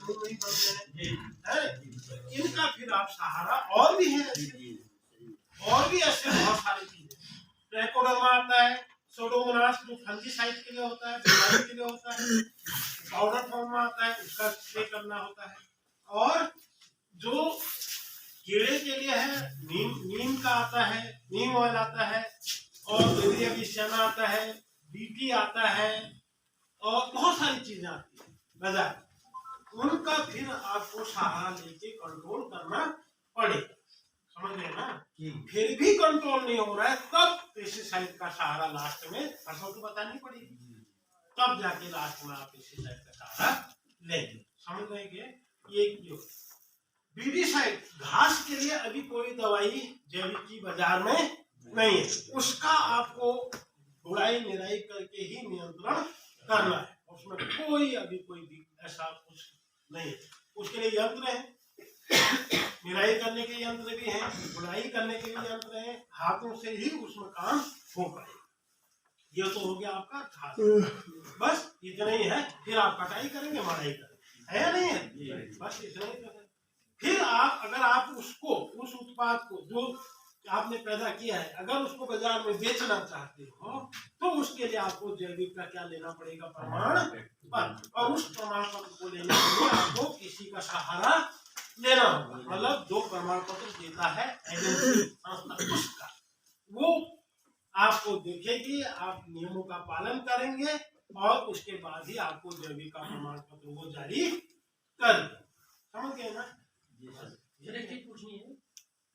कानून नहीं बन रहे हैं, इनका फिर आप सहारा और भी है, और भी ऐसे बहुत सारी चीजें। ट्राइकोडर्मा आता है, सोडोमोनास जो फंजीसाइड के लिए होता है, बीमारी के लिए होता है, पाउडर फॉर्म में आता है, उसका स्प्रे करना होता है। और जो कीड़े के लिए है, नीम का आता है, नीम ऑयल आता है, और वेरिएबिशियना आता है, बीटी आता है, और बहुत सारी चीजें आती है बाजार। उनका फिर आपको सहारा लेके कंट्रोल करना पड़ेगा, समझ गए ना। फिर भी कंट्रोल नहीं हो रहा है, तब पेस्टिसाइड का सहारा लास्ट में फसल को बतानी पड़ेगी, तब जाके लास्ट में आप पेस्टिसाइड का सहारा लेंगे, समझ गए। ये क्यों बीडीसाइड घास के लिए अभी कोई दवाई जैविक की बाजार में नहीं है, उसका आपको गुड़ाई निराई करके ही नियंत्रण करना है, उसमें कोई अभी कोई भी ऐसा कुछ नहीं है। उसके लिए यंत्र है, निराई करने के यंत्र भी हैं, गुड़ाई करने के भी यंत्र हैं, हाथों से ही उसमें काम हो पाएगा। ये तो हो गया आपका घास, बस इतना ही है। फिर आप कटाई करेंगे, मड़ाई करेंगे, है या नहीं है, बस इतना ही करेंगे। फिर आप अगर आप उसको, उस उत्पाद को जो आपने पैदा किया है, अगर उसको बाजार में बेचना चाहते हो, तो उसके लिए आपको जैविक का क्या लेना पड़ेगा, प्रमाण पत्र। और उस प्रमाण पत्र को लेने के लिए आपको किसी का सहारा लेना होगा, मतलब जो प्रमाण पत्र देता है एजेंसी संस्था, उसका वो आपको देखेगी, आप नियमों का पालन करेंगे, और उसके बाद ही आपको जैविक का प्रमाण पत्र वो जारी कर, समझ गए ना। एक चीज पूछनी है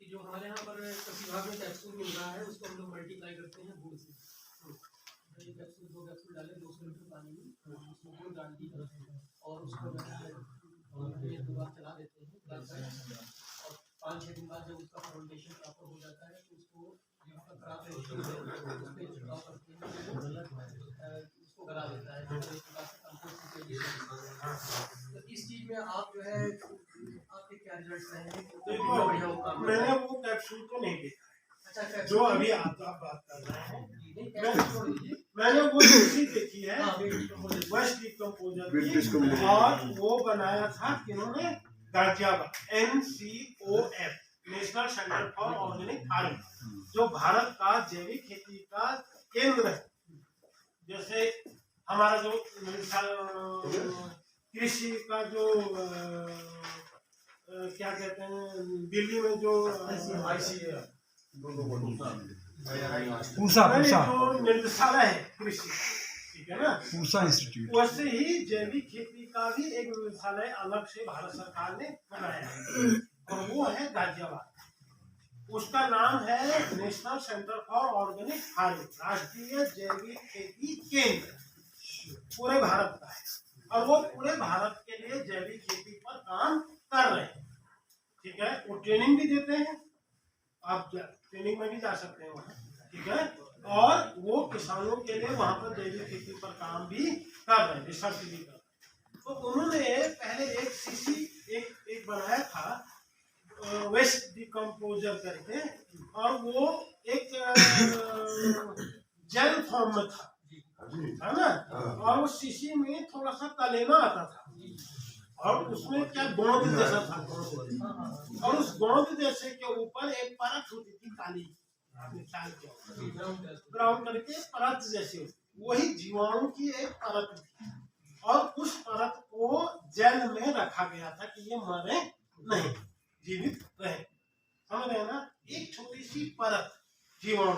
कि जो हमारे यहाँ पर कृषि विभाग में कैप्सूल मिल रहा है, उसको हम लोग मल्टीप्लाई करते हैं गुड़ से। ये कैप्सूल, 2 कैप्सूल डाले 200 लीटर पानी में, उसमें गुड़ डाल दी और उसको 2 बार चला देते हैं, और 5-6 दिन बाद जब उसका फर्मेंटेशन प्रॉपर हो जाता है, तो उसको खराब है उस पर छिड़काव करते हैं, उसको गला देता है। तो इस चीज में आप जो है आपके क्या रिजल्ट्स रहे हैं? मैंने वो कैप्सूल को नहीं देखा। अच्छा, जो अभी आप बात कर रहे हैं, मैंने वो चीज देखी है, वेस्ट डिकम्पोजर, और वो बनाया था किन्होंने, Ghaziabad, NCOF, national centre for organic farming, जो भारत का जैविक खेती का केंद्र है। जैसे हमारा जो कृषि का जो क्या कहते हैं, दिल्ली में जो जो निदेशालय है कृषि, ठीक है ना, पूसा इंस्टीट्यूट, वैसे ही जैविक खेती का भी एक निदेशालय अलग से भारत सरकार ने बनाया है, और वो है गाजियाबाद। उसका नाम है national centre for organic farming, राष्ट्रीय जैविक खेती केंद्र, पूरे भारत का है, और वो पूरे भारत के लिए जैविक खेती पर काम कर रहे हैं, ठीक है। वो ट्रेनिंग भी देते हैं, आप ट्रेनिंग में भी जा सकते हैं वहाँ, ठीक है। और वो किसानों के लिए वहाँ पर जैविक खेती पर काम भी कर रहे हैं, रिसर्च भी कर रहे हैं। तो उन्होंने पहले एक सीसी एक बनाया था, वेस्ट डिकम्पोजर करके, और वो एक जेल फॉर्म में था, है ना, और वो शीशी में थोड़ा सा तलेना आता था, और उसमें क्या गोंद जैसा था, और उस गोंद जैसे के ऊपर एक परत होती थी काली, आपने ख्याल किया, ब्राउन करके परत जैसे, वही जीवाणु की एक परत थी, और उस परत को जेल में रखा गया था कि ये मरे नहीं, जीवित रहे, समझ रहे हैं ना। एक छोटी सी परत जीवाणु